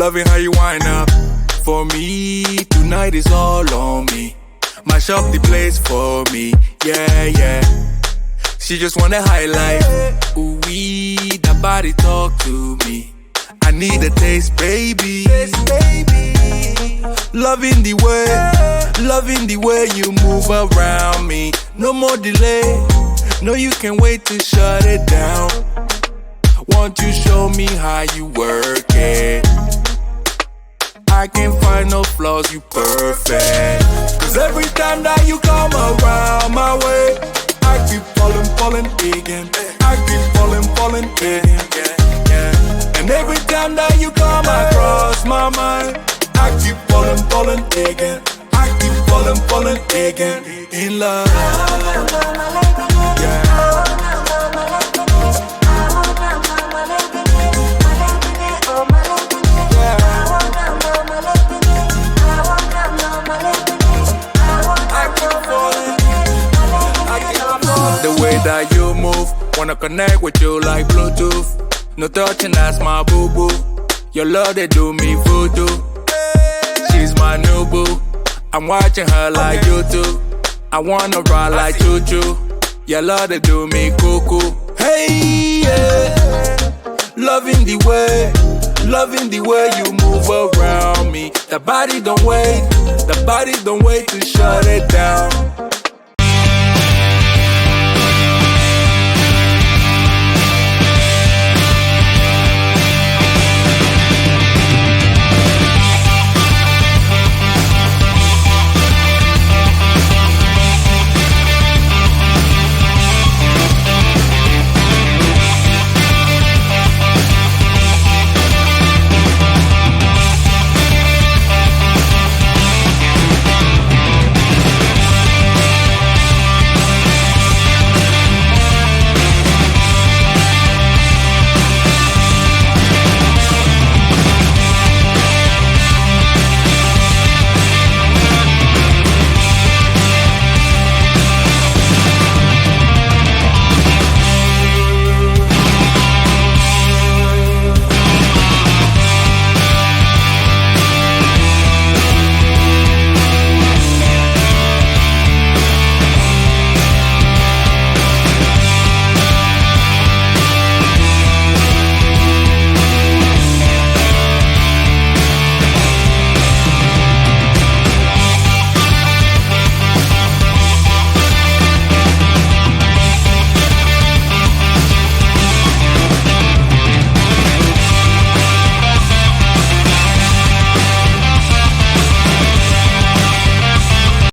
Loving how you wind up for me. Tonight is all on me. Mash up the place for me. Yeah, yeah. She just wanna highlight. Ooh, that body talk to me. I need a taste, baby. Loving the way you move around me. No more delay. No, you can't wait to shut it down. Won't you show me how you work it? I can't find no flaws, you perfect. Cause every time that you come around my way, I keep falling again. I keep falling again. And every time that you come across my mind, I keep falling again. I keep falling again. In love. Yeah. The way that you move, wanna connect with you like Bluetooth. No touching, that's my boo-boo. Your love, they do me voodoo. She's my new boo. I'm watching her like YouTube. I wanna ride like choo-choo. Your love, they do me cuckoo. Hey, yeah. Loving the way you move around me. The body don't wait to shut it down.